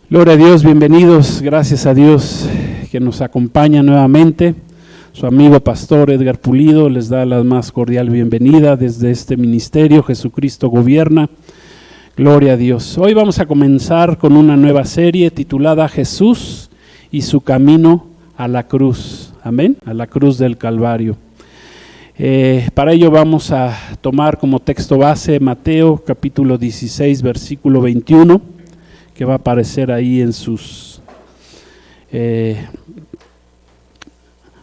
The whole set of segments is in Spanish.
Gloria a Dios, bienvenidos, gracias a Dios que nos acompaña nuevamente. Su amigo pastor Edgar Pulido les da la más cordial bienvenida desde este ministerio Jesucristo Gobierna. Gloria a Dios. Hoy vamos a comenzar con una nueva serie titulada Jesús y su camino a la cruz. Amén, a la cruz del Calvario. Para ello vamos a tomar como texto base Mateo capítulo 16 versículo 21, que va a aparecer ahí en sus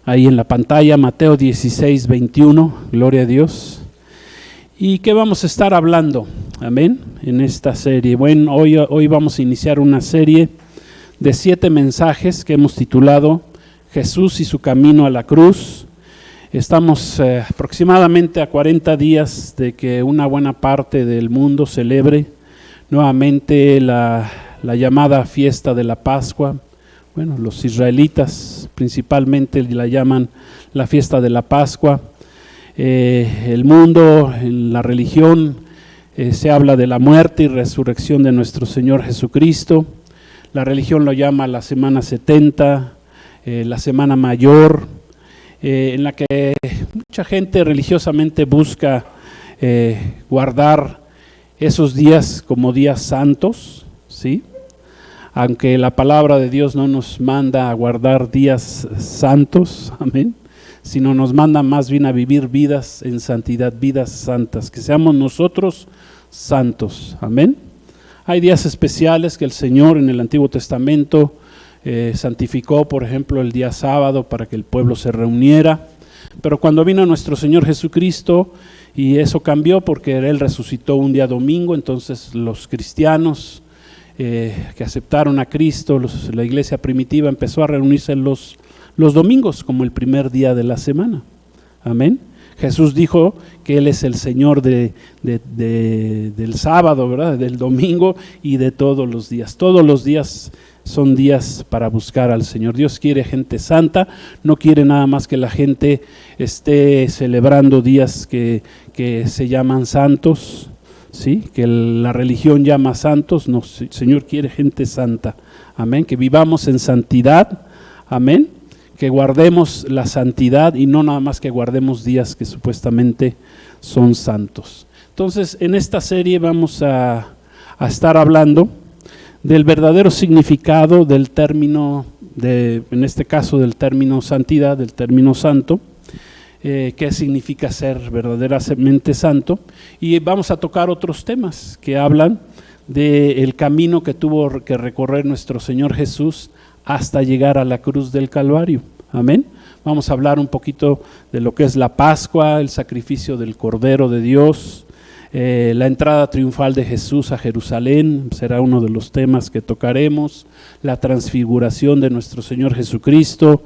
ahí en la pantalla. Mateo 16, 21, gloria a Dios. ¿Y qué vamos a estar hablando? Amén, en esta serie. Bueno, hoy vamos a iniciar una serie de 7 mensajes que hemos titulado Jesús y su camino a la cruz. Estamos aproximadamente a 40 días de que una buena parte del mundo celebre nuevamente la llamada fiesta de la Pascua. Bueno, los israelitas principalmente la llaman la fiesta de la Pascua. El mundo, en la religión, se habla de la muerte y resurrección de nuestro Señor Jesucristo. La religión lo llama la semana 70, la semana mayor, en la que mucha gente religiosamente busca guardar esos días como días santos, ¿sí? Aunque la palabra de Dios no nos manda a guardar días santos, amén, sino nos manda más bien a vivir vidas en santidad, vidas santas, que seamos nosotros santos, amén. Hay días especiales que el Señor en el Antiguo Testamento santificó, por ejemplo, el día sábado para que el pueblo se reuniera, pero cuando vino nuestro Señor Jesucristo, y eso cambió porque Él resucitó un día domingo, entonces los cristianos que aceptaron a Cristo, la iglesia primitiva empezó a reunirse los domingos como el primer día de la semana, amén. Jesús dijo que Él es el Señor del sábado, ¿verdad? Del domingo y de todos los días. Todos los días son días para buscar al Señor. Dios quiere gente santa, no quiere nada más que la gente esté celebrando días que se llaman santos, ¿sí? Que la religión llama santos. No, el Señor quiere gente santa, amén, que vivamos en santidad, amén, que guardemos la santidad y no nada más que guardemos días que supuestamente son santos. Entonces, en esta serie vamos a estar hablando del verdadero significado del término, en este caso del término santidad, del término santo, qué significa ser verdaderamente santo, y vamos a tocar otros temas que hablan del camino que tuvo que recorrer nuestro Señor Jesús hasta llegar a la cruz del Calvario, amén. Vamos a hablar un poquito de lo que es la Pascua, el sacrificio del Cordero de Dios, la entrada triunfal de Jesús a Jerusalén, será uno de los temas que tocaremos, la transfiguración de nuestro Señor Jesucristo.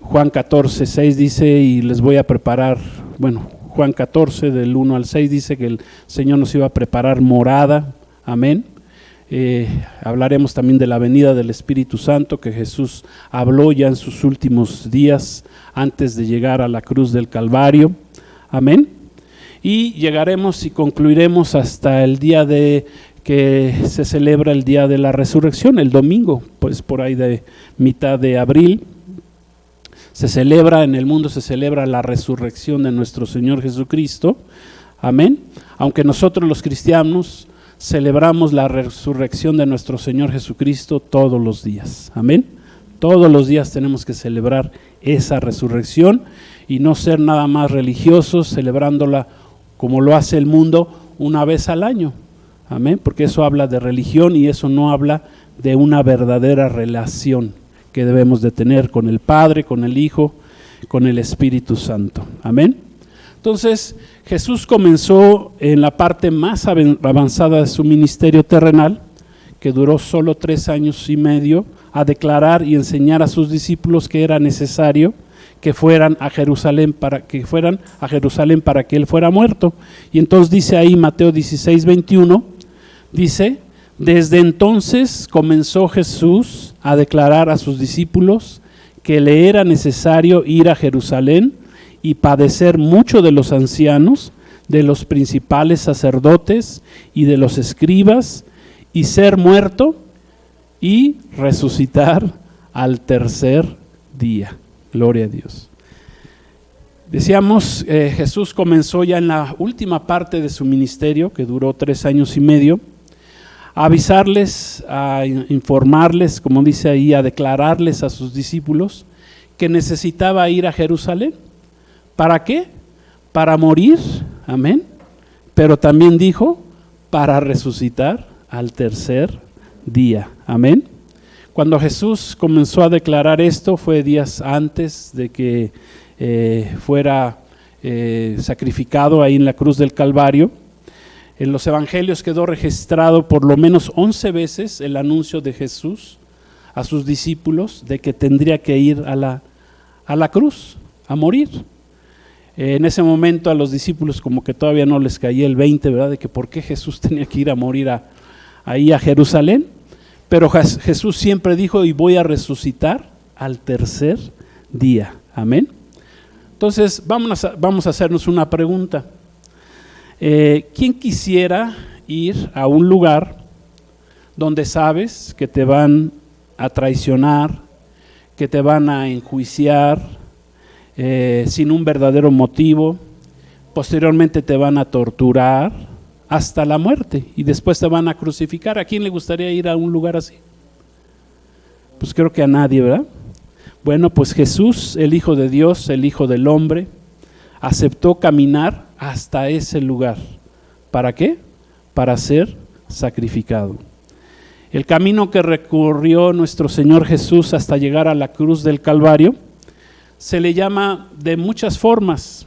Juan 14, 6 dice, y les voy a preparar, bueno, Juan 14 del 1 al 6 dice que el Señor nos iba a preparar morada, amén. Hablaremos también de la venida del Espíritu Santo que Jesús habló ya en sus últimos días antes de llegar a la cruz del Calvario, amén. Y llegaremos y concluiremos hasta el día de que se celebra el día de la resurrección, el domingo, pues por ahí de mitad de abril, se celebra, en el mundo se celebra la resurrección de nuestro Señor Jesucristo, amén. Aunque nosotros los cristianos celebramos la resurrección de nuestro Señor Jesucristo todos los días, amén. Todos los días tenemos que celebrar esa resurrección y no ser nada más religiosos celebrándola como lo hace el mundo una vez al año, amén, porque eso habla de religión y eso no habla de una verdadera relación que debemos de tener con el Padre, con el Hijo, con el Espíritu Santo, amén. Entonces, Jesús comenzó en la parte más avanzada de su ministerio terrenal, que duró solo 3 años y medio, a declarar y enseñar a sus discípulos que era necesario que fueran a Jerusalén para que Él fuera muerto. Y entonces dice ahí Mateo 16, 21, dice, desde entonces comenzó Jesús a declarar a sus discípulos que le era necesario ir a Jerusalén y padecer mucho de los ancianos, de los principales sacerdotes y de los escribas, y ser muerto y resucitar al tercer día. Gloria a Dios. Decíamos, Jesús comenzó ya en la última parte de su ministerio, que duró 3 años y medio, a avisarles, a informarles, como dice ahí, a declararles a sus discípulos que necesitaba ir a Jerusalén. ¿Para qué? Para morir, amén, pero también dijo, para resucitar al tercer día, amén. Cuando Jesús comenzó a declarar esto fue días antes de que fuera sacrificado ahí en la cruz del Calvario. En los evangelios quedó registrado por lo menos 11 veces el anuncio de Jesús a sus discípulos de que tendría que ir a la cruz, a morir. En ese momento a los discípulos como que todavía no les caía el 20, ¿verdad? De que por qué Jesús tenía que ir a morir ahí a Jerusalén. Pero Jesús siempre dijo, y voy a resucitar al tercer día. Amén. Entonces vamos a hacernos una pregunta. ¿Quién quisiera ir a un lugar donde sabes que te van a traicionar, que te van a enjuiciar sin un verdadero motivo, posteriormente te van a torturar hasta la muerte y después te van a crucificar? ¿A quién le gustaría ir a un lugar así? Pues creo que a nadie, ¿verdad? Bueno, pues Jesús, el Hijo de Dios, el Hijo del Hombre, aceptó caminar hasta ese lugar. ¿Para qué? Para ser sacrificado. El camino que recorrió nuestro Señor Jesús hasta llegar a la cruz del Calvario se le llama de muchas formas.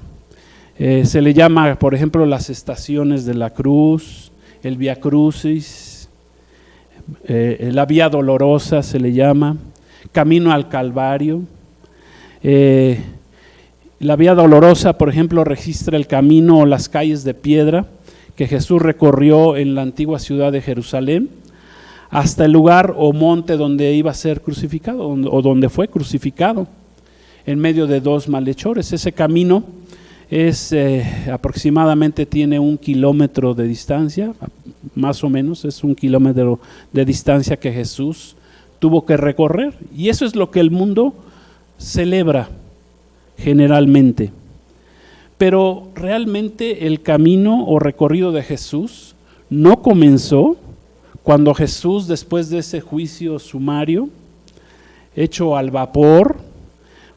Se le llama, por ejemplo, las estaciones de la cruz, el Vía Crucis, la Vía Dolorosa se le llama, camino al Calvario. La Vía Dolorosa, por ejemplo, registra el camino o las calles de piedra que Jesús recorrió en la antigua ciudad de Jerusalén hasta el lugar o monte donde iba a ser crucificado o donde fue crucificado, en medio de 2 malhechores. Ese camino es aproximadamente tiene 1 kilómetro de distancia, más o menos es 1 kilómetro de distancia que Jesús tuvo que recorrer, y eso es lo que el mundo celebra generalmente. Pero realmente el camino o recorrido de Jesús no comenzó cuando Jesús, después de ese juicio sumario hecho al vapor,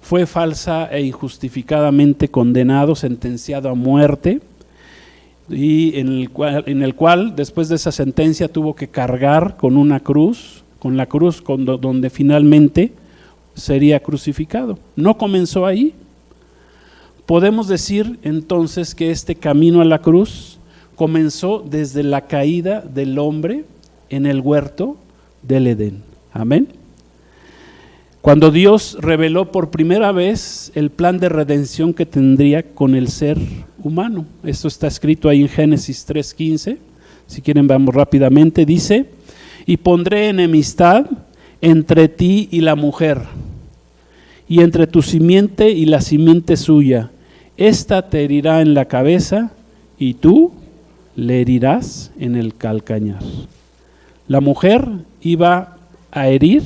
fue falsa e injustificadamente condenado, sentenciado a muerte, y en el cual después de esa sentencia tuvo que cargar con una cruz, con la cruz donde finalmente sería crucificado. No comenzó ahí. Podemos decir entonces que este camino a la cruz comenzó desde la caída del hombre en el huerto del Edén. Amén. Cuando Dios reveló por primera vez el plan de redención que tendría con el ser humano. Esto está escrito ahí en Génesis 3:15. Si quieren vamos rápidamente. Dice, y pondré enemistad entre ti y la mujer, y entre tu simiente y la simiente suya. Esta te herirá en la cabeza y tú le herirás en el calcañar. La mujer iba a herir,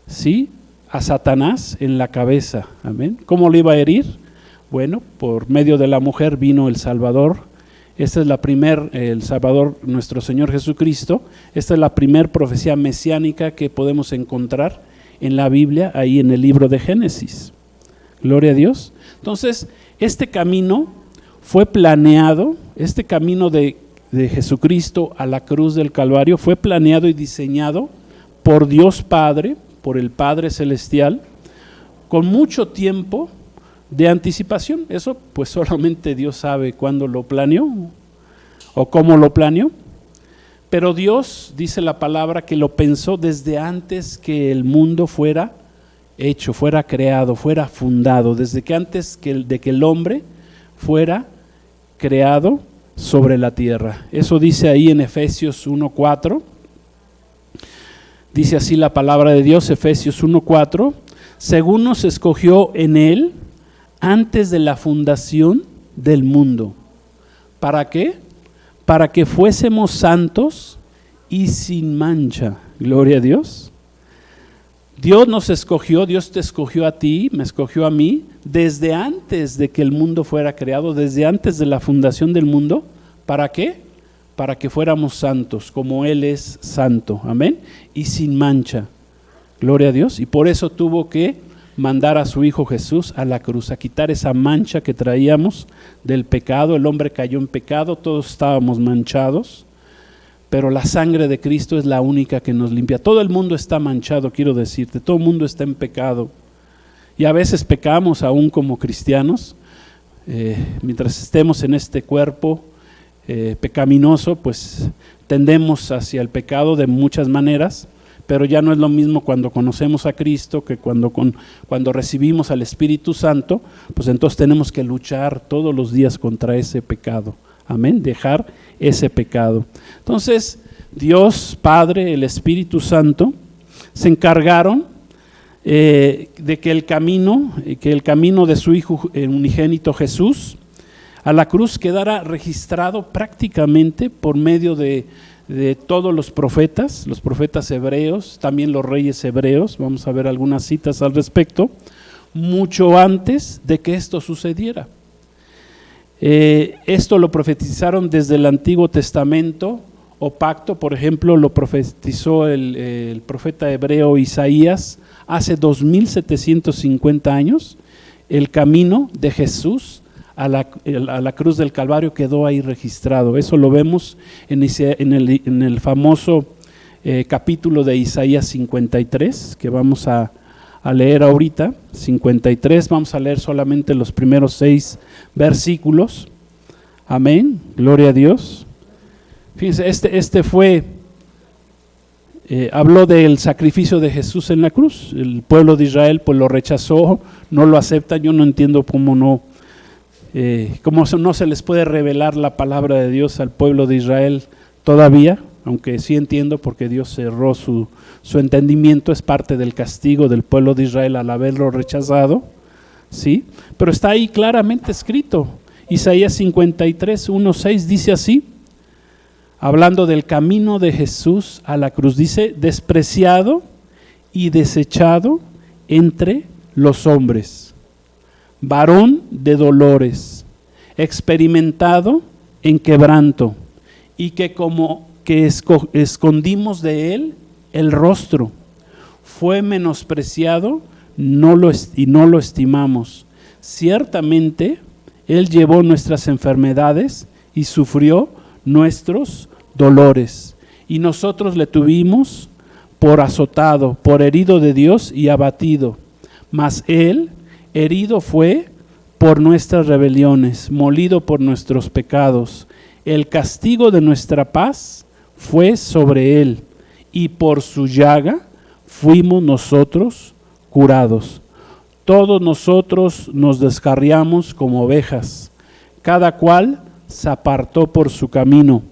¿sí?, a Satanás en la cabeza. Amén. ¿Cómo lo iba a herir? Bueno, por medio de la mujer vino el Salvador. Esta es el Salvador, nuestro Señor Jesucristo. Esta es la primer profecía mesiánica que podemos encontrar en la Biblia, ahí en el libro de Génesis. Gloria a Dios. Entonces, este camino fue planeado, este camino de Jesucristo a la cruz del Calvario fue planeado y diseñado por Dios Padre, por el Padre Celestial, con mucho tiempo de anticipación. Eso pues solamente Dios sabe cuándo lo planeó o cómo lo planeó. Pero Dios, dice la palabra, que lo pensó desde antes que el mundo fuera hecho, fuera creado, fuera fundado, desde que antes de que el hombre fuera creado sobre la tierra. Eso dice ahí en Efesios 1:4. Dice así la palabra de Dios, Efesios 1:4, según nos escogió en Él antes de la fundación del mundo. ¿Para qué? Para que fuésemos santos y sin mancha. Gloria a Dios. Dios nos escogió, Dios te escogió a ti, me escogió a mí, desde antes de que el mundo fuera creado, desde antes de la fundación del mundo. ¿Para qué? Para que fuéramos santos, como Él es santo, amén, y sin mancha. Gloria a Dios. Y por eso tuvo que mandar a su Hijo Jesús a la cruz, a quitar esa mancha que traíamos del pecado. El hombre cayó en pecado, todos estábamos manchados, pero la sangre de Cristo es la única que nos limpia. Todo el mundo está manchado, quiero decirte, todo el mundo está en pecado. Y a veces pecamos aún como cristianos, mientras estemos en este cuerpo pecaminoso, pues tendemos hacia el pecado de muchas maneras, pero ya no es lo mismo cuando conocemos a Cristo que cuando recibimos al Espíritu Santo, pues entonces tenemos que luchar todos los días contra ese pecado. Amén, dejar ese pecado. Entonces, Dios Padre, el Espíritu Santo, se encargaron de que el camino de su Hijo unigénito Jesús a la cruz quedara registrado prácticamente por medio de todos los profetas hebreos, también los reyes hebreos. Vamos a ver algunas citas al respecto, mucho antes de que esto sucediera. Esto lo profetizaron desde el Antiguo Testamento o pacto. Por ejemplo, lo profetizó el profeta hebreo Isaías hace 2750 años. El camino de Jesús a la cruz del Calvario quedó ahí registrado. Eso lo vemos en el famoso capítulo de Isaías 53, que vamos a leer ahorita. 53, vamos a leer solamente los primeros 6 versículos. Amén, gloria a Dios. Fíjense, habló del sacrificio de Jesús en la cruz. El pueblo de Israel pues lo rechazó, no lo acepta. Yo no entiendo cómo no se les puede revelar la palabra de Dios al pueblo de Israel todavía, aunque sí entiendo porque Dios cerró su entendimiento. Es parte del castigo del pueblo de Israel al haberlo rechazado, ¿sí? Pero está ahí claramente escrito. Isaías 53, 1, 6 dice así, hablando del camino de Jesús a la cruz, dice: despreciado y desechado entre los hombres, varón de dolores, experimentado en quebranto, y que como que escondimos de él el rostro, fue menospreciado y no lo estimamos. Ciertamente él llevó nuestras enfermedades y sufrió nuestros dolores, y nosotros le tuvimos por azotado, por herido de Dios y abatido. Mas él herido fue por nuestras rebeliones, molido por nuestros pecados. El castigo de nuestra paz fue sobre él, y por su llaga fuimos nosotros curados. Todos nosotros nos descarriamos como ovejas, cada cual se apartó por su camino,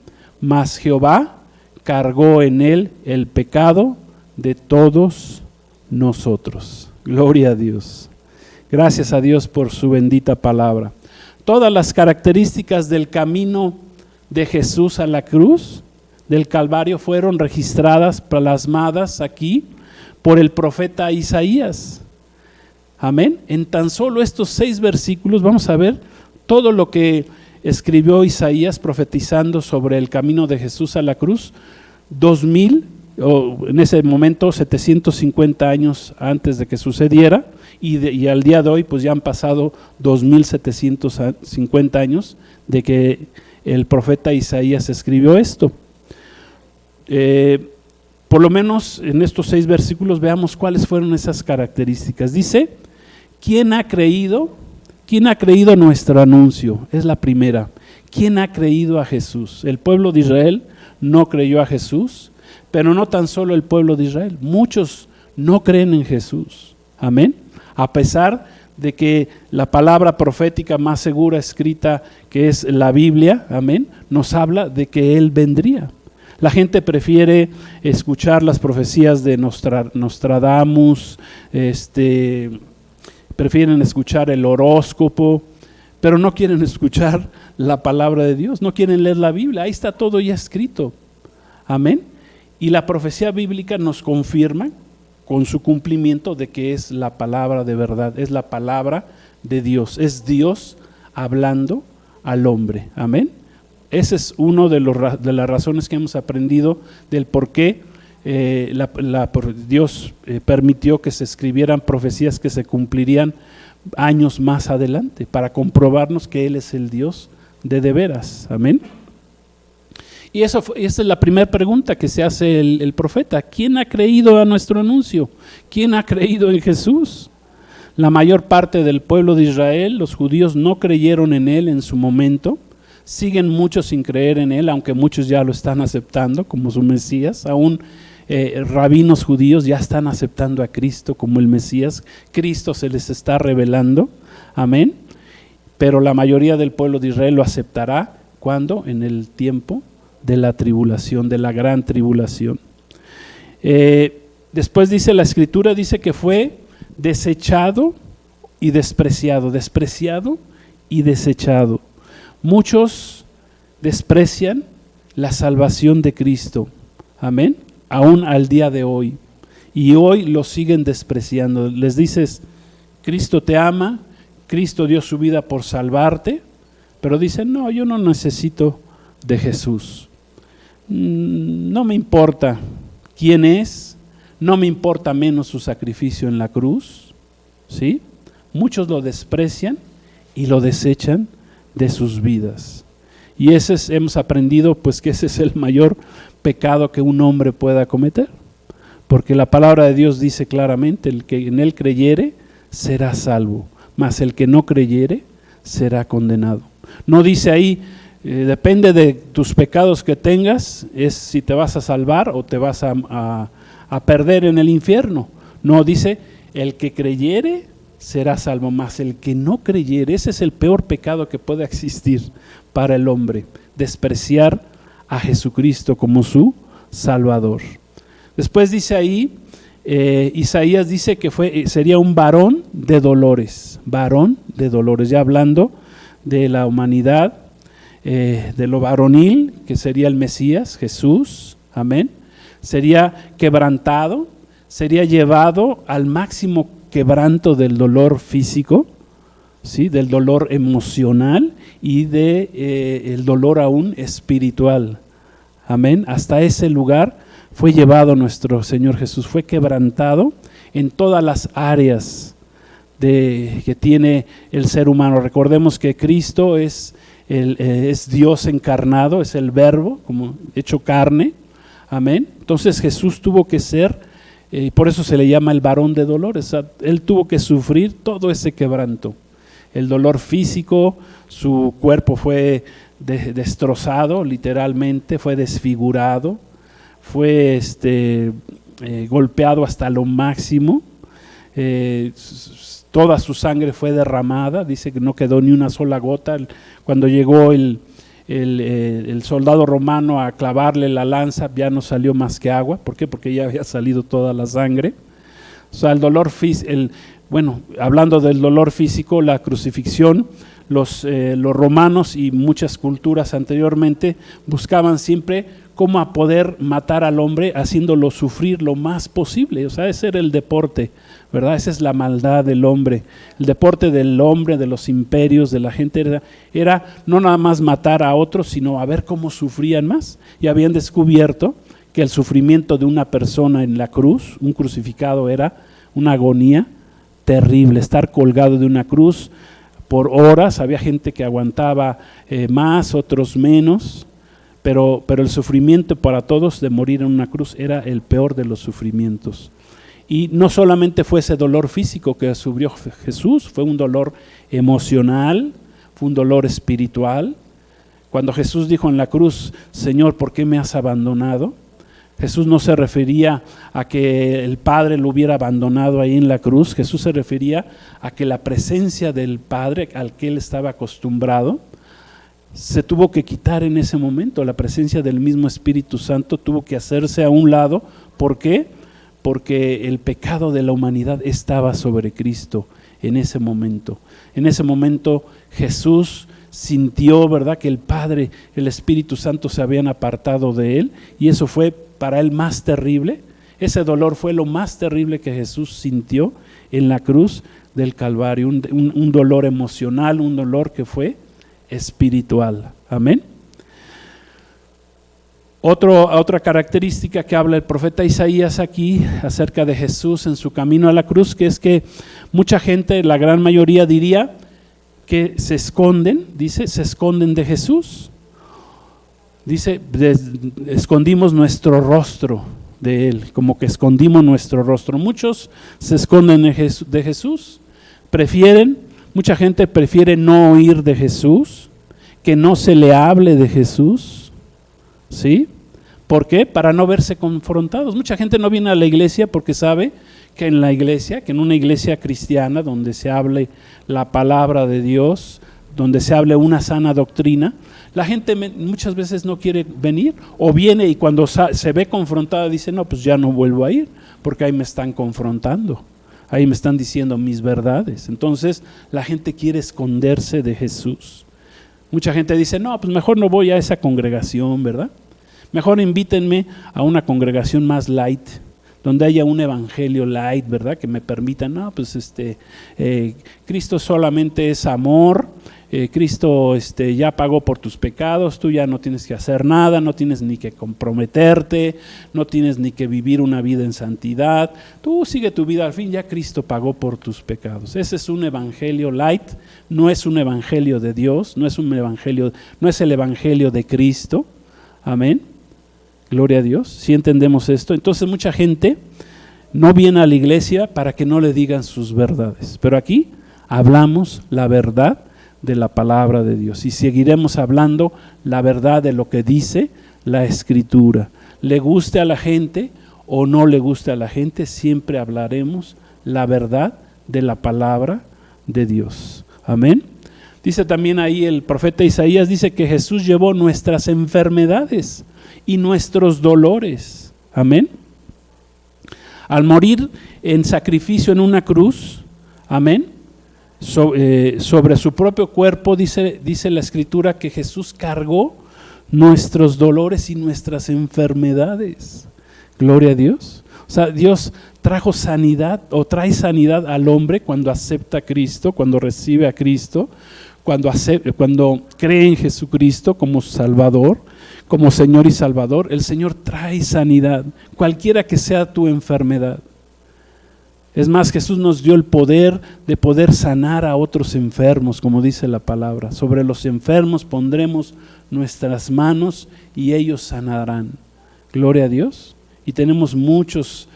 mas Jehová cargó en él el pecado de todos nosotros. Gloria a Dios. Gracias a Dios por su bendita palabra. Todas las características del camino de Jesús a la cruz del Calvario fueron registradas, plasmadas aquí por el profeta Isaías. Amén. En tan solo estos 6 versículos vamos a ver todo lo que escribió Isaías profetizando sobre el camino de Jesús a la cruz, 2000, o en ese momento 750 años antes de que sucediera, y al día de hoy pues ya han pasado 2750 años de que el profeta Isaías escribió esto. Por lo menos en estos 6 versículos veamos cuáles fueron esas características. Dice: ¿quién ha creído nuestro anuncio? Es la primera. ¿Quién ha creído a Jesús? El pueblo de Israel no creyó a Jesús, pero no tan solo el pueblo de Israel, muchos no creen en Jesús. Amén. A pesar de que la palabra profética más segura escrita, que es la Biblia, amén, nos habla de que Él vendría. La gente prefiere escuchar las profecías de Nostradamus, prefieren escuchar el horóscopo, pero no quieren escuchar la palabra de Dios, no quieren leer la Biblia. Ahí está todo ya escrito. Amén. Y la profecía bíblica nos confirma con su cumplimiento de que es la palabra de verdad, es la palabra de Dios, es Dios hablando al hombre. Amén. Esa es una de las razones que hemos aprendido del por qué Dios permitió que se escribieran profecías que se cumplirían años más adelante, para comprobarnos que Él es el Dios de veras. Amén. Y esa es la primera pregunta que se hace el profeta. ¿Quién ha creído a nuestro anuncio? ¿Quién ha creído en Jesús? La mayor parte del pueblo de Israel, los judíos, no creyeron en Él en su momento. Siguen muchos sin creer en Él, aunque muchos ya lo están aceptando como su Mesías. Aún rabinos judíos ya están aceptando a Cristo como el Mesías. Cristo se les está revelando. Amén. Pero la mayoría del pueblo de Israel lo aceptará. ¿Cuándo? En el tiempo de la tribulación, de la gran tribulación. Después dice la Escritura, dice que fue desechado y despreciado y desechado. Muchos desprecian la salvación de Cristo, amén, aún al día de hoy, y hoy lo siguen despreciando. Les dices, Cristo te ama, Cristo dio su vida por salvarte, pero dicen, no, yo no necesito de Jesús. No me importa quién es, no me importa menos su sacrificio en la cruz, ¿sí? Muchos lo desprecian y lo desechan de sus vidas. Y hemos aprendido pues que ese es el mayor pecado que un hombre pueda cometer, porque la palabra de Dios dice claramente, el que en Él creyere será salvo, mas el que no creyere será condenado. No dice ahí, depende de tus pecados que tengas, es si te vas a salvar o te vas a perder en el infierno. No, dice, el que creyere será salvo, mas el que no creyere, ese es el peor pecado que puede existir para el hombre, despreciar a Jesucristo como su Salvador. Después dice ahí, Isaías dice que sería un varón de dolores, ya hablando de la humanidad, de lo varonil, que sería el Mesías, Jesús, amén. Sería quebrantado, sería llevado al máximo quebranto del dolor físico, ¿sí? Del dolor emocional y el dolor aún espiritual, amén. Hasta ese lugar fue llevado nuestro Señor Jesús, fue quebrantado en todas las áreas que tiene el ser humano. Recordemos que Cristo es Dios encarnado, es el Verbo, como hecho carne, amén. Entonces Jesús tuvo que ser, por eso se le llama el varón de dolores, o sea, Él tuvo que sufrir todo ese quebranto, el dolor físico, su cuerpo fue destrozado literalmente, fue desfigurado, fue golpeado hasta lo máximo, toda su sangre fue derramada, dice que no quedó ni una sola gota. Cuando llegó el soldado romano a clavarle la lanza, ya no salió más que agua. ¿Por qué? Porque ya había salido toda la sangre. O sea, el dolor físico, hablando del dolor físico, la crucifixión, los romanos y muchas culturas anteriormente buscaban siempre cómo poder matar al hombre haciéndolo sufrir lo más posible. O sea, ese era el deporte, ¿verdad? Esa es la maldad del hombre. El deporte del hombre, de los imperios, de la gente, era no nada más matar a otros, sino a ver cómo sufrían más. Y habían descubierto que el sufrimiento de una persona en la cruz, un crucificado, era una agonía terrible. Estar colgado de una cruz por horas, había gente que aguantaba más, otros menos, pero el sufrimiento para todos de morir en una cruz era el peor de los sufrimientos. Y no solamente fue ese dolor físico que sufrió Jesús, fue un dolor emocional, fue un dolor espiritual. Cuando Jesús dijo en la cruz, Señor, ¿por qué me has abandonado? Jesús no se refería a que el Padre lo hubiera abandonado ahí en la cruz. Jesús se refería a que la presencia del Padre al que él estaba acostumbrado se tuvo que quitar en ese momento. La presencia del mismo Espíritu Santo tuvo que hacerse a un lado. ¿Por qué? Porque el pecado de la humanidad estaba sobre Cristo en ese momento. En ese momento Jesús sintió, ¿verdad?, que el Padre, el Espíritu Santo se habían apartado de él, y eso fue para él más terrible. Ese dolor fue lo más terrible que Jesús sintió en la cruz del Calvario, un dolor emocional, un dolor que fue espiritual. Amén. Otra característica que habla el profeta Isaías aquí acerca de Jesús en su camino a la cruz, que es que mucha gente, la gran mayoría diría que se esconden de Jesús. Dice, escondimos nuestro rostro de Él, como que escondimos nuestro rostro. Muchos se esconden de Jesús, mucha gente prefiere no oír de Jesús, que no se le hable de Jesús, ¿sí? ¿Por qué? Para no verse confrontados. Mucha gente no viene a la iglesia porque sabe que en una iglesia cristiana donde se hable la palabra de Dios, donde se hable una sana doctrina, la gente muchas veces no quiere venir, o viene y cuando se ve confrontada dice, no, pues ya no vuelvo a ir, porque ahí me están confrontando, ahí me están diciendo mis verdades. Entonces la gente quiere esconderse de Jesús. Mucha gente dice, no, pues mejor no voy a esa congregación, ¿verdad? Mejor invítenme a una congregación más light, donde haya un evangelio light, ¿verdad? Que me permita, no, pues Cristo solamente es amor, Cristo ya pagó por tus pecados, tú ya no tienes que hacer nada, no tienes ni que comprometerte, no tienes ni que vivir una vida en santidad, tú sigue tu vida, al fin ya Cristo pagó por tus pecados. Ese es un evangelio light, no es un evangelio de Dios, no es el evangelio de Cristo. Amén. Gloria a Dios, si entendemos esto. Entonces mucha gente no viene a la iglesia para que no le digan sus verdades, pero aquí hablamos la verdad de la palabra de Dios y seguiremos hablando la verdad de lo que dice la Escritura. Le guste a la gente o no le guste a la gente, siempre hablaremos la verdad de la palabra de Dios. Amén. Dice también ahí el profeta Isaías, dice que Jesús llevó nuestras enfermedades y nuestros dolores. Amén. Al morir en sacrificio en una cruz, amén, sobre su propio cuerpo, dice la Escritura que Jesús cargó nuestros dolores y nuestras enfermedades. Gloria a Dios. O sea, Dios trajo sanidad o trae sanidad al hombre cuando acepta a Cristo, cuando recibe a Cristo, cuando cree en Jesucristo como Salvador, como Señor y Salvador. El Señor trae sanidad, cualquiera que sea tu enfermedad. Es más, Jesús nos dio el poder de poder sanar a otros enfermos, como dice la palabra. Sobre los enfermos pondremos nuestras manos y ellos sanarán. Gloria a Dios. Y tenemos muchas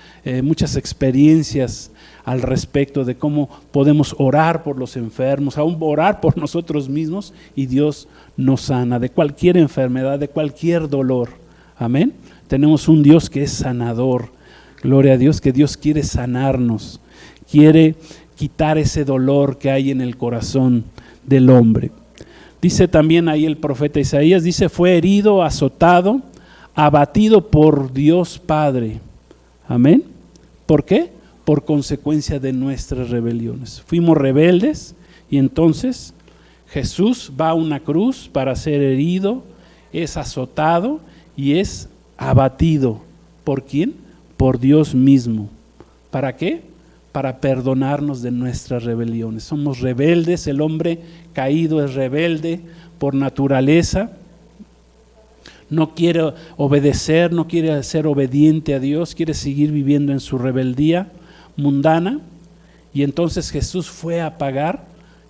experiencias al respecto de cómo podemos orar por los enfermos, aún orar por nosotros mismos y Dios nos sana de cualquier enfermedad, de cualquier dolor. Amén. Tenemos un Dios que es sanador. Gloria a Dios, que Dios quiere sanarnos, quiere quitar ese dolor que hay en el corazón del hombre. Dice también ahí el profeta Isaías, dice, fue herido, azotado, abatido por Dios Padre. Amén. ¿Por qué? Por consecuencia de nuestras rebeliones. Fuimos rebeldes y entonces Jesús va a una cruz para ser herido, es azotado y es abatido. ¿Por quién? Por Dios mismo. ¿Para qué? Para perdonarnos de nuestras rebeliones. Somos rebeldes, el hombre caído es rebelde por naturaleza. No quiere obedecer, no quiere ser obediente a Dios, quiere seguir viviendo en su rebeldía mundana. Y entonces Jesús fue a pagar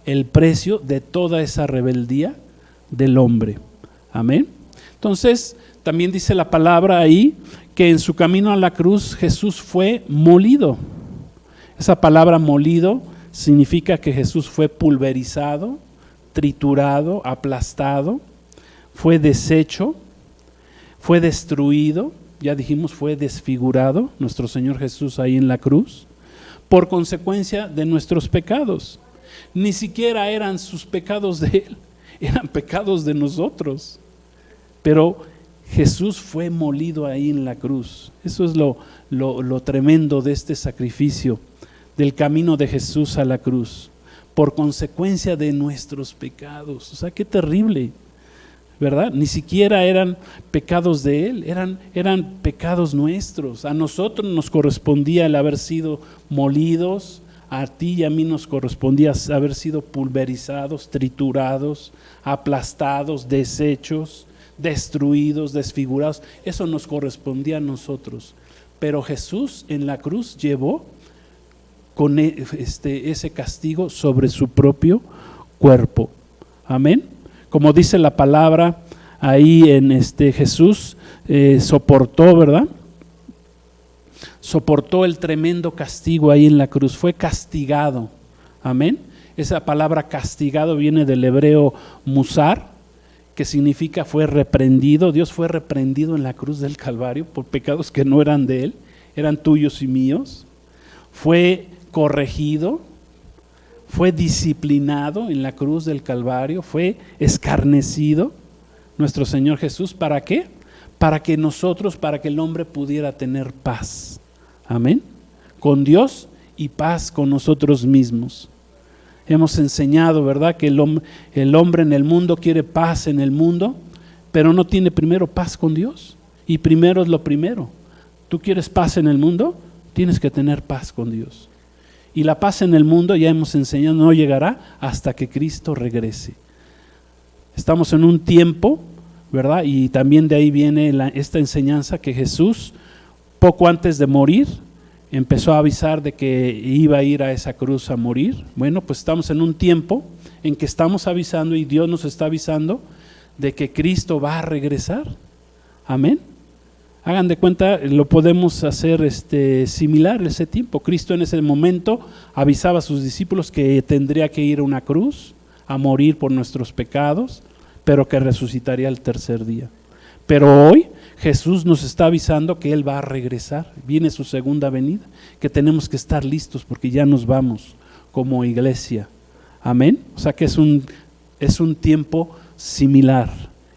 el precio de toda esa rebeldía del hombre. Amén. Entonces, también dice la palabra ahí que en su camino a la cruz Jesús fue molido. Esa palabra molido significa que Jesús fue pulverizado, triturado, aplastado, fue deshecho, fue destruido, ya dijimos, fue desfigurado nuestro Señor Jesús ahí en la cruz, por consecuencia de nuestros pecados. Ni siquiera eran sus pecados de Él, eran pecados de nosotros. Pero Jesús fue molido ahí en la cruz. Eso es lo tremendo de este sacrificio, del camino de Jesús a la cruz, por consecuencia de nuestros pecados. O sea, qué terrible. ¿verdad? Ni siquiera eran pecados de Él, eran pecados nuestros. A nosotros nos correspondía el haber sido molidos, a ti y a mí nos correspondía haber sido pulverizados, triturados, aplastados, deshechos, destruidos, desfigurados. Eso nos correspondía a nosotros. Pero Jesús en la cruz llevó con ese castigo sobre su propio cuerpo. Amén. Como dice la palabra ahí en Jesús soportó, ¿verdad? Soportó el tremendo castigo ahí en la cruz, fue castigado. Amén. Esa palabra castigado viene del hebreo musar, que significa fue reprendido. Dios fue reprendido en la cruz del Calvario por pecados que no eran de Él, eran tuyos y míos. Fue corregido, fue disciplinado en la cruz del Calvario, fue escarnecido nuestro Señor Jesús. ¿Para qué? Para que el hombre pudiera tener paz. Amén. Con Dios y paz con nosotros mismos. Hemos enseñado, ¿verdad?, que el hombre en el mundo quiere paz en el mundo, pero no tiene primero paz con Dios. Y primero es lo primero. ¿Tú quieres paz en el mundo? Tienes que tener paz con Dios. Y la paz en el mundo, ya hemos enseñado, no llegará hasta que Cristo regrese. Estamos en un tiempo, ¿verdad? Y también de ahí viene esta enseñanza que Jesús, poco antes de morir, empezó a avisar de que iba a ir a esa cruz a morir. Bueno, pues estamos en un tiempo en que estamos avisando y Dios nos está avisando de que Cristo va a regresar. Amén. Hagan de cuenta, lo podemos hacer similar ese tiempo. Cristo en ese momento avisaba a sus discípulos que tendría que ir a una cruz a morir por nuestros pecados, pero que resucitaría el tercer día. Pero hoy Jesús nos está avisando que Él va a regresar, viene su segunda venida, que tenemos que estar listos porque ya nos vamos como iglesia. Amén. O sea que es un tiempo similar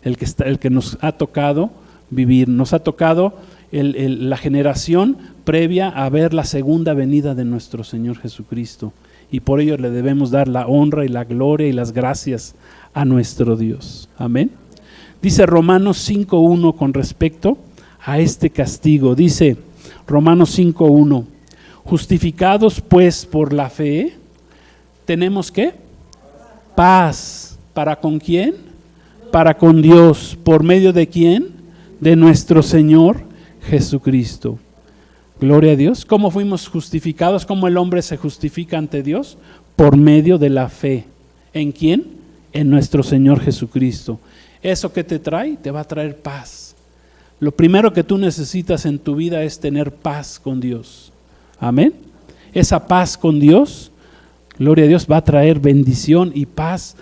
el que nos ha tocado vivir. Nos ha tocado la generación previa a ver la segunda venida de nuestro Señor Jesucristo. Y por ello le debemos dar la honra y la gloria y las gracias a nuestro Dios. Amén. Dice Romanos 5:1 con respecto a este castigo. Dice Romanos 5:1: justificados pues por la fe, tenemos ¿qué? Paz. ¿Para con quién? Para con Dios. ¿Por medio de quién? De nuestro Señor Jesucristo. Gloria a Dios. ¿Cómo fuimos justificados? ¿Cómo el hombre se justifica ante Dios? Por medio de la fe. ¿En quién? En nuestro Señor Jesucristo. ¿Eso que te trae? Te va a traer paz. Lo primero que tú necesitas en tu vida es tener paz con Dios. Amén. Esa paz con Dios, gloria a Dios, va a traer bendición y paz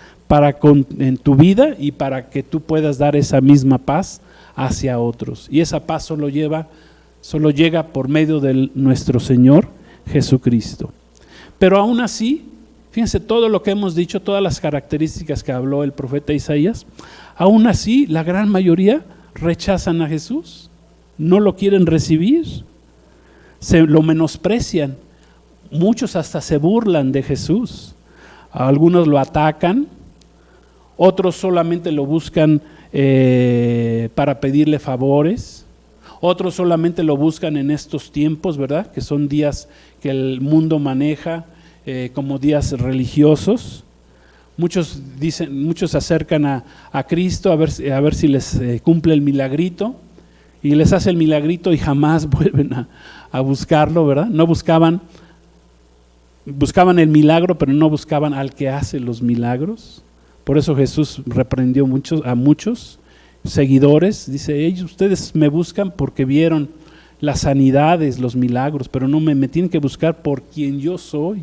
en tu vida y para que tú puedas dar esa misma paz hacia otros. Y esa paz solo llega por medio de nuestro Señor Jesucristo. Pero aún así, fíjense todo lo que hemos dicho, todas las características que habló el profeta Isaías, aún así la gran mayoría rechazan a Jesús, no lo quieren recibir, lo menosprecian, muchos hasta se burlan de Jesús, algunos lo atacan, otros solamente lo buscan para pedirle favores, otros solamente lo buscan en estos tiempos, ¿verdad? Que son días que el mundo maneja como días religiosos. Muchos se acercan a Cristo a ver si les cumple el milagrito, y les hace el milagrito y jamás vuelven a buscarlo, ¿verdad? No buscaban el milagro, pero no buscaban al que hace los milagros. Por eso Jesús reprendió a muchos seguidores. Dice, ustedes me buscan porque vieron las sanidades, los milagros, pero no me tienen que buscar por quien yo soy.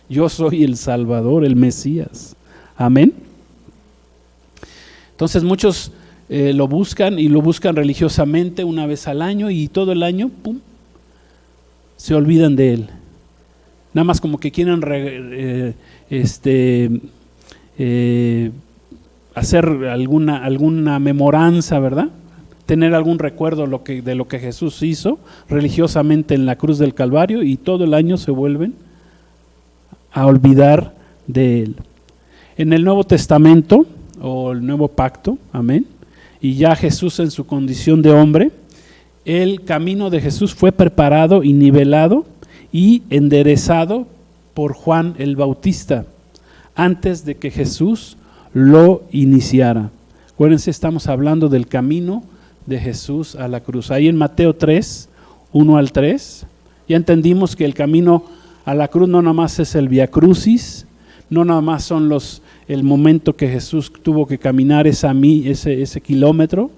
Yo soy el Salvador, el Mesías. Amén. Entonces muchos lo buscan y lo buscan religiosamente una vez al año y todo el año, ¡pum!, se olvidan de Él. Nada más como que quieren hacer alguna memoranza, ¿verdad? Tener algún recuerdo de lo que Jesús hizo religiosamente en la cruz del Calvario, y todo el año se vuelven a olvidar de Él. En el Nuevo Testamento o el Nuevo Pacto, amén, y ya Jesús en su condición de hombre, el camino de Jesús fue preparado y nivelado y enderezado por Juan el Bautista antes de que Jesús lo iniciara. Acuérdense, estamos hablando del camino de Jesús a la cruz. Ahí en Mateo 3, 1 al 3, ya entendimos que el camino a la cruz no nada más es el Vía Crucis, no nada más son el momento que Jesús tuvo que caminar ese kilómetro,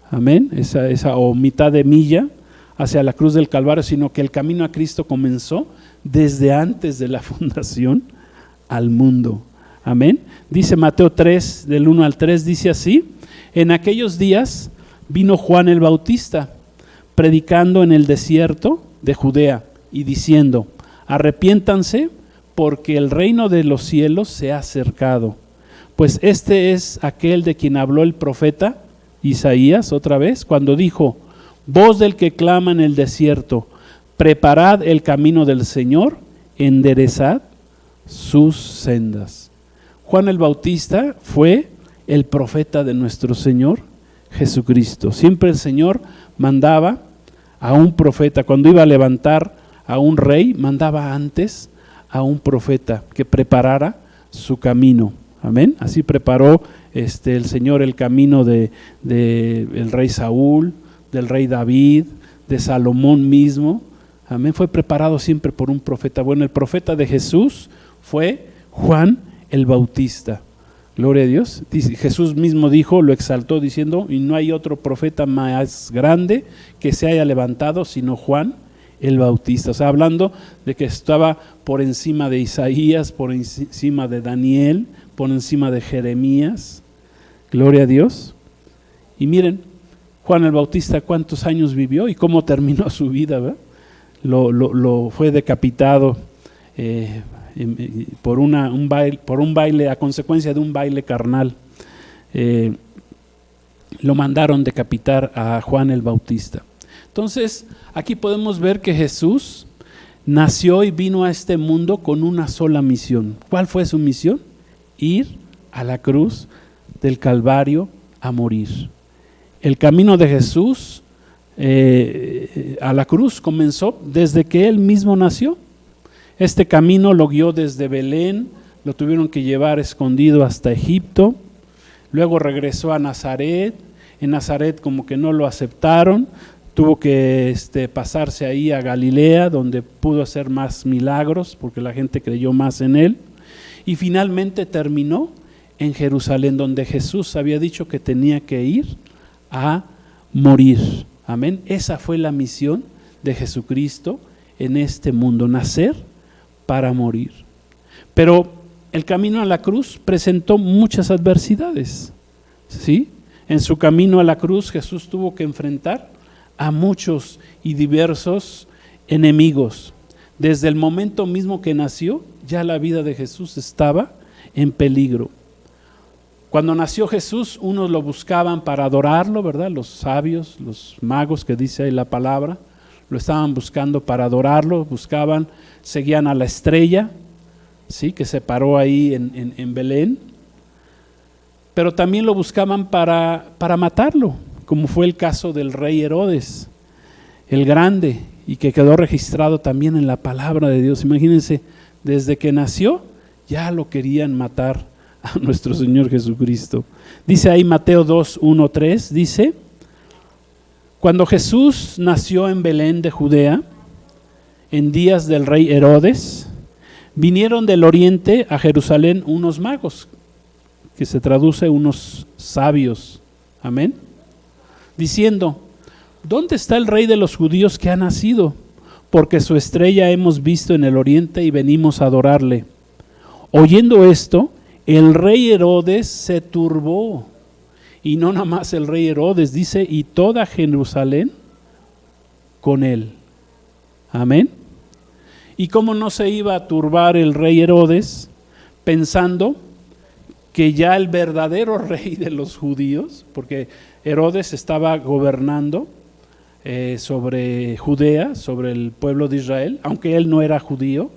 amén, esa o mitad de milla hacia la cruz del Calvario, sino que el camino a Cristo comenzó desde antes de la fundación al mundo. Amén. Dice Mateo 3, del 1 al 3, dice así: en aquellos días vino Juan el Bautista, predicando en el desierto de Judea y diciendo: arrepiéntanse, porque el reino de los cielos se ha acercado. Pues este es aquel de quien habló el profeta Isaías otra vez, cuando dijo: voz del que clama en el desierto, preparad el camino del Señor, enderezad sus sendas. Juan el Bautista fue el profeta de nuestro Señor Jesucristo. Siempre el Señor mandaba a un profeta. Cuando iba a levantar a un rey, mandaba antes a un profeta que preparara su camino. Amén. Así preparó el Señor el camino de el rey Saúl, del rey David, de Salomón mismo. Amén. Fue preparado siempre por un profeta. Bueno, el profeta de Jesús fue Juan el Bautista. Gloria a Dios. Jesús mismo dijo, lo exaltó diciendo: y no hay otro profeta más grande que se haya levantado sino Juan el Bautista. O sea, hablando de que estaba por encima de Isaías, por encima de Daniel, por encima de Jeremías. Gloria a Dios. Y miren, Juan el Bautista cuántos años vivió y cómo terminó su vida, ¿verdad? Lo fue decapitado por un baile, a consecuencia de un baile carnal. Lo mandaron decapitar a Juan el Bautista. Entonces, aquí podemos ver que Jesús nació y vino a este mundo con una sola misión. ¿Cuál fue su misión? Ir a la cruz del Calvario a morir. El camino de Jesús a la cruz comenzó desde que él mismo nació. Este camino lo guió desde Belén, lo tuvieron que llevar escondido hasta Egipto, luego regresó a Nazaret. En Nazaret como que no lo aceptaron, tuvo que pasarse ahí a Galilea, donde pudo hacer más milagros porque la gente creyó más en él, y finalmente terminó en Jerusalén, donde Jesús había dicho que tenía que ir a morir. Amén. Esa fue la misión de Jesucristo en este mundo, nacer para morir. Pero el camino a la cruz presentó muchas adversidades, ¿sí? En su camino a la cruz Jesús tuvo que enfrentar a muchos y diversos enemigos. Desde el momento mismo que nació, ya la vida de Jesús estaba en peligro. Cuando nació Jesús, unos lo buscaban para adorarlo, ¿verdad? Los sabios, los magos que dice ahí la palabra, lo estaban buscando para adorarlo, seguían a la estrella, ¿sí? Que se paró ahí en Belén, pero también lo buscaban para matarlo, como fue el caso del rey Herodes, el grande, y que quedó registrado también en la palabra de Dios. Imagínense, desde que nació ya lo querían matar a nuestro Señor Jesucristo. Dice ahí Mateo 2, 1, 3, dice: cuando Jesús nació en Belén de Judea, en días del rey Herodes, vinieron del oriente a Jerusalén unos magos, que se traduce unos sabios, amén, diciendo: ¿dónde está el rey de los judíos que ha nacido? Porque su estrella hemos visto en el oriente y venimos a adorarle. Oyendo esto, el rey Herodes se turbó. Y no nada más el rey Herodes, dice, y toda Jerusalén con él. Amén. ¿Y cómo no se iba a turbar el rey Herodes pensando que ya el verdadero rey de los judíos, porque Herodes estaba gobernando sobre Judea, sobre el pueblo de Israel, aunque él no era judío,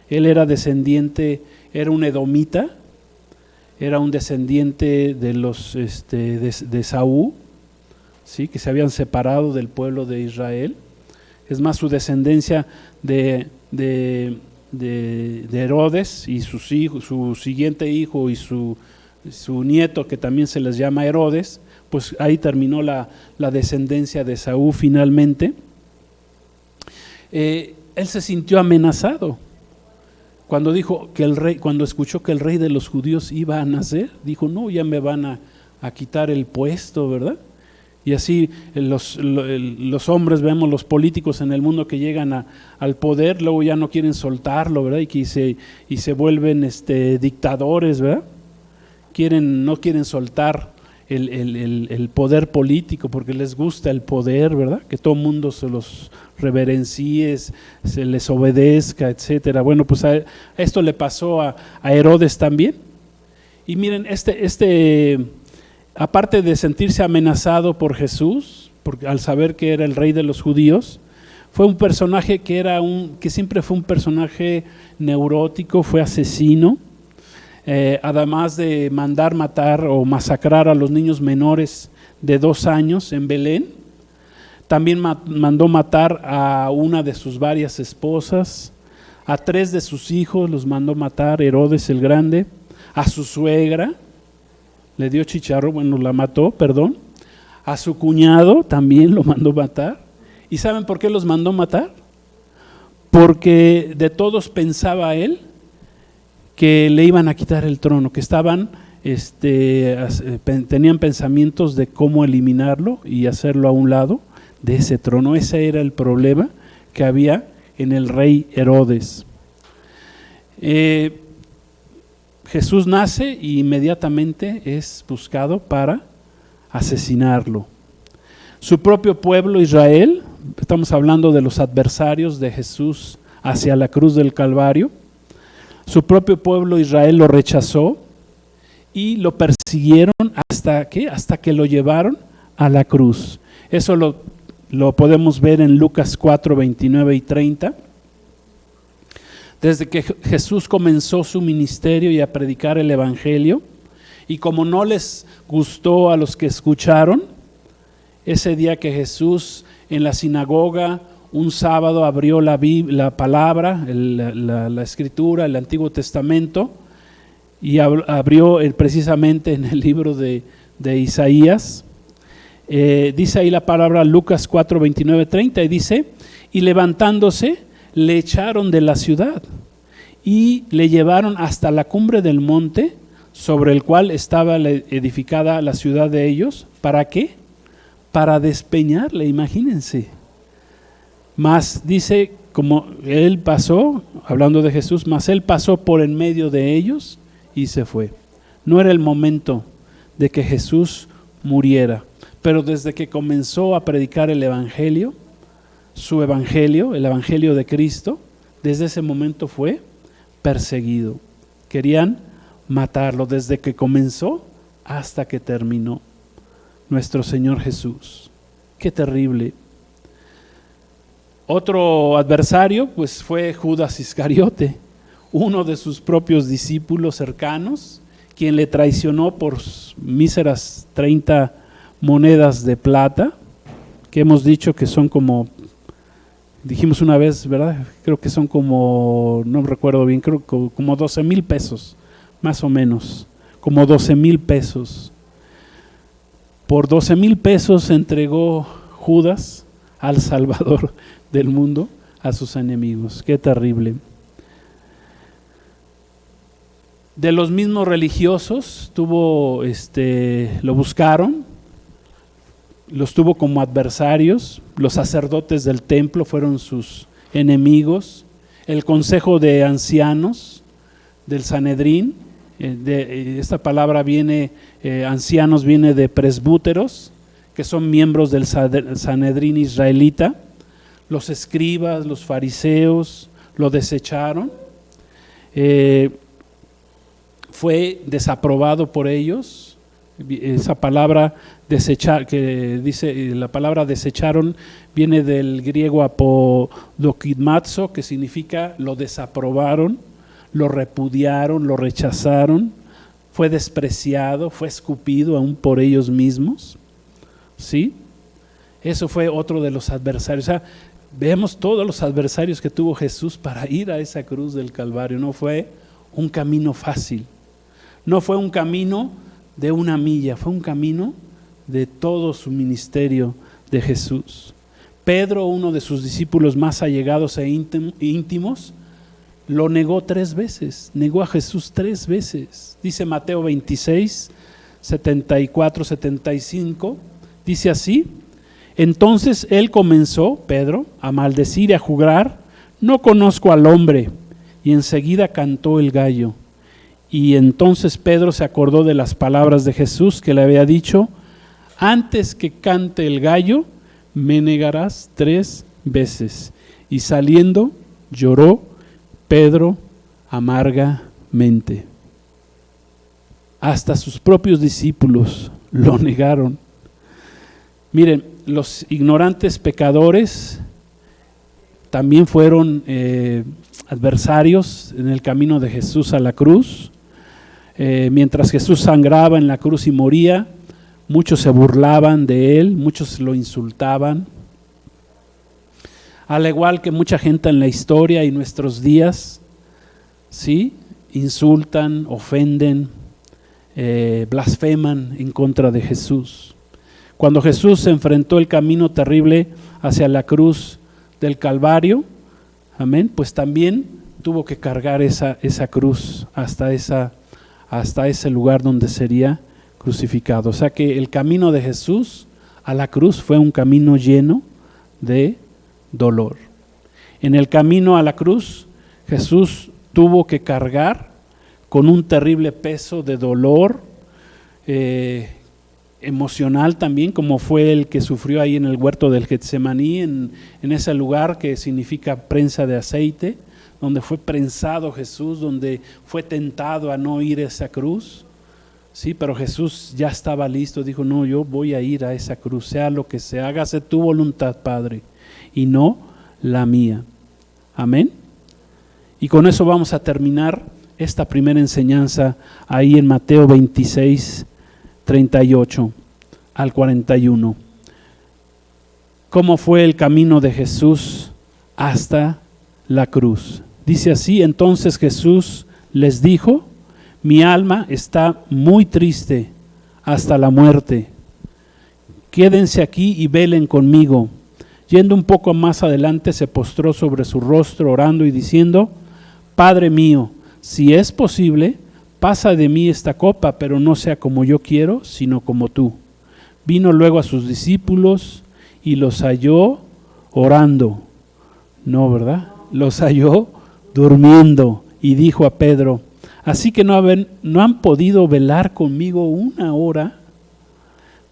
él era descendiente, era un edomita, era un descendiente de los de Saúl, ¿sí? Que se habían separado del pueblo de Israel. Es más, su descendencia de Herodes y sus hijos, su siguiente hijo y su nieto, que también se les llama Herodes, pues ahí terminó la descendencia de Saúl finalmente. Él se sintió amenazado cuando dijo que cuando escuchó que el rey de los judíos iba a nacer, dijo: no, ya me van a quitar el puesto, ¿verdad? Y así los hombres, vemos los políticos en el mundo que llegan al poder, luego ya no quieren soltarlo, ¿verdad? Y se vuelven dictadores, ¿verdad? No quieren soltar el poder político porque les gusta el poder, ¿verdad? Que todo el mundo se los reverencie, se les obedezca, etcétera. Bueno, pues esto le pasó a Herodes también. Y miren, aparte de sentirse amenazado por Jesús, al saber que era el rey de los judíos, fue un personaje que siempre fue un personaje neurótico, fue asesino. Además de mandar matar o masacrar a los niños menores de 2 años en Belén, también mandó matar a una de sus varias esposas, a 3 de sus hijos los mandó matar, Herodes el Grande, a su suegra, le dio la mató, perdón, a su cuñado también lo mandó matar. ¿Y saben por qué los mandó matar? Porque de todos pensaba él que le iban a quitar el trono, que tenían pensamientos de cómo eliminarlo y hacerlo a un lado de ese trono. Ese era el problema que había en el rey Herodes. Jesús nace e inmediatamente es buscado para asesinarlo. Su propio pueblo Israel, estamos hablando de los adversarios de Jesús hacia la cruz del Calvario, su propio pueblo Israel lo rechazó y lo persiguieron hasta que lo llevaron a la cruz. Eso lo podemos ver en Lucas 4, 29 y 30. Desde que Jesús comenzó su ministerio y a predicar el evangelio, y como no les gustó a los que escucharon, ese día que Jesús en la sinagoga un sábado abrió la palabra, la escritura, el Antiguo Testamento, y abrió precisamente en el libro de Isaías. Dice ahí la palabra Lucas 4, 29, 30, y dice: y levantándose le echaron de la ciudad y le llevaron hasta la cumbre del monte sobre el cual estaba edificada la ciudad de ellos. ¿Para qué? Para despeñarle, imagínense. Mas dice, como él pasó, hablando de Jesús, mas él pasó por en medio de ellos y se fue. No era el momento de que Jesús muriera, pero desde que comenzó a predicar el evangelio, su evangelio, el evangelio de Cristo, desde ese momento fue perseguido. Querían matarlo desde que comenzó hasta que terminó. Nuestro Señor Jesús. Qué terrible. Otro adversario pues fue Judas Iscariote, uno de sus propios discípulos cercanos, quien le traicionó por míseras 30 monedas de plata, que hemos dicho que son como, dijimos una vez, ¿verdad? Creo que son como, no recuerdo bien, creo que como 12,000 pesos, más o menos, como 12,000 pesos. Por 12,000 pesos entregó Judas al Salvador del mundo a sus enemigos. Qué terrible. De los mismos religiosos lo buscaron, los tuvo como adversarios. Los sacerdotes del templo fueron sus enemigos. El consejo de ancianos del Sanedrín, esta palabra viene, ancianos viene de presbúteros, que son miembros del Sanedrín israelita. Los escribas, los fariseos lo desecharon. Fue desaprobado por ellos. Esa palabra desechar, que dice la palabra desecharon, viene del griego apodokidmazo, que significa lo desaprobaron, lo repudiaron, lo rechazaron, fue despreciado, fue escupido aún por ellos mismos, ¿sí? Eso fue otro de los adversarios. O sea, vemos todos los adversarios que tuvo Jesús para ir a esa cruz del Calvario. No fue un camino fácil, no fue un camino de una milla, fue un camino de todo su ministerio de Jesús. Pedro, uno de sus discípulos más allegados e íntimos, lo negó 3 veces, negó a Jesús 3 veces. Dice Mateo 26, 74, 75, dice así: entonces él comenzó, Pedro, a maldecir y a jurar: no conozco al hombre. Y enseguida cantó el gallo. Y entonces Pedro se acordó de las palabras de Jesús que le había dicho: antes que cante el gallo, me negarás 3 veces. Y saliendo, lloró Pedro amargamente. Hasta sus propios discípulos lo negaron. Miren, los ignorantes pecadores también fueron adversarios en el camino de Jesús a la cruz. Mientras Jesús sangraba en la cruz y moría, muchos se burlaban de él, muchos lo insultaban. Al igual que mucha gente en la historia y nuestros días, ¿sí? Insultan, ofenden, blasfeman en contra de Jesús. Cuando Jesús se enfrentó el camino terrible hacia la cruz del Calvario, amén, pues también tuvo que cargar esa cruz hasta ese lugar donde sería crucificado. O sea que el camino de Jesús a la cruz fue un camino lleno de dolor. En el camino a la cruz, Jesús tuvo que cargar con un terrible peso de dolor emocional también, como fue el que sufrió ahí en el huerto del Getsemaní, en ese lugar que significa prensa de aceite, donde fue prensado Jesús, donde fue tentado a no ir a esa cruz. Sí, pero Jesús ya estaba listo, dijo: no, yo voy a ir a esa cruz, sea lo que sea, hágase tu voluntad, Padre, y no la mía. Amén. Y con eso vamos a terminar esta primera enseñanza ahí en Mateo 26, 38 al 41. ¿Cómo fue el camino de Jesús hasta la cruz? Dice así: entonces Jesús les dijo: mi alma está muy triste hasta la muerte. Quédense aquí y velen conmigo. Yendo un poco más adelante, se postró sobre su rostro, orando y diciendo: Padre mío, si es posible, pasa de mí esta copa, pero no sea como yo quiero, sino como tú. Vino luego a sus discípulos y los halló orando. No, ¿verdad? Los halló durmiendo y dijo a Pedro: así que no han podido velar conmigo 1 hora.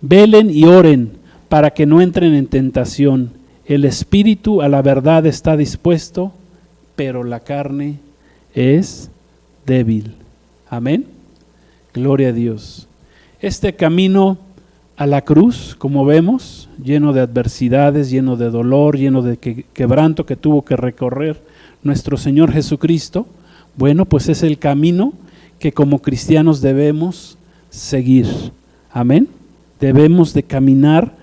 Velen y oren para que no entren en tentación. El espíritu a la verdad está dispuesto, pero la carne es débil. Amén. Gloria a Dios. Este camino a la cruz, como vemos, lleno de adversidades, lleno de dolor, lleno de quebranto que tuvo que recorrer nuestro Señor Jesucristo, bueno, pues es el camino que como cristianos debemos seguir. Amén. Debemos de caminar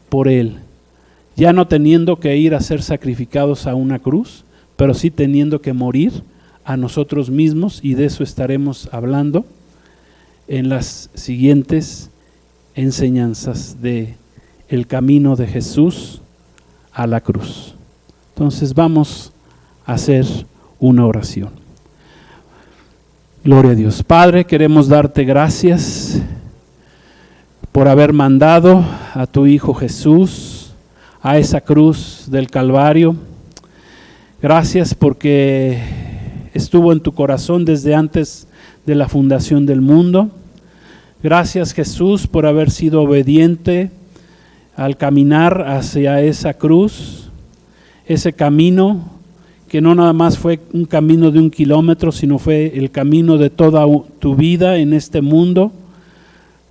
por Él, ya no teniendo que ir a ser sacrificados a una cruz, pero sí teniendo que morir a nosotros mismos, y de eso estaremos hablando en las siguientes enseñanzas de el camino de Jesús a la cruz. Entonces vamos a hacer una oración. Gloria a Dios. Padre, queremos darte gracias por haber mandado a tu Hijo Jesús a esa cruz del Calvario. Gracias porque estuvo en tu corazón desde antes de la fundación del mundo. Gracias, Jesús, por haber sido obediente al caminar hacia esa cruz, ese camino que no nada más fue un camino de 1 kilómetro, sino fue el camino de toda tu vida en este mundo.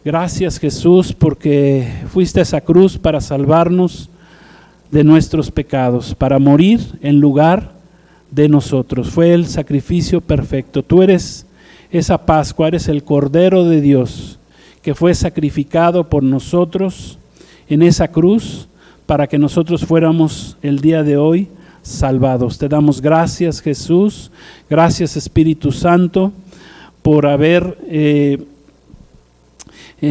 Gracias, Jesús, porque fuiste a esa cruz para salvarnos de nuestros pecados, para morir en lugar de nosotros. Fue el sacrificio perfecto. Tú eres esa Pascua, eres el Cordero de Dios que fue sacrificado por nosotros en esa cruz para que nosotros fuéramos el día de hoy salvados. Te damos gracias, Jesús, gracias, Espíritu Santo, por haber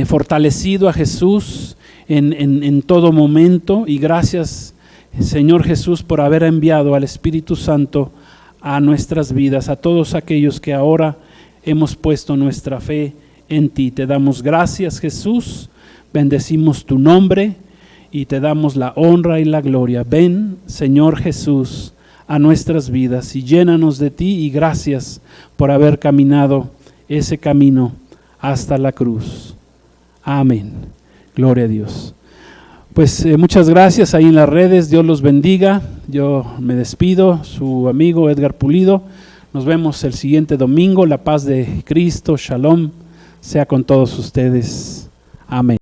fortalecido a Jesús en todo momento, y gracias, Señor Jesús, por haber enviado al Espíritu Santo a nuestras vidas, a todos aquellos que ahora hemos puesto nuestra fe en ti. Te damos gracias, Jesús, bendecimos tu nombre y te damos la honra y la gloria. Ven, Señor Jesús, a nuestras vidas y llénanos de ti, y gracias por haber caminado ese camino hasta la cruz. Amén. Gloria a Dios. Pues muchas gracias ahí en las redes, Dios los bendiga. Yo me despido, su amigo Edgar Pulido. Nos vemos el siguiente domingo. La paz de Cristo, Shalom, sea con todos ustedes. Amén.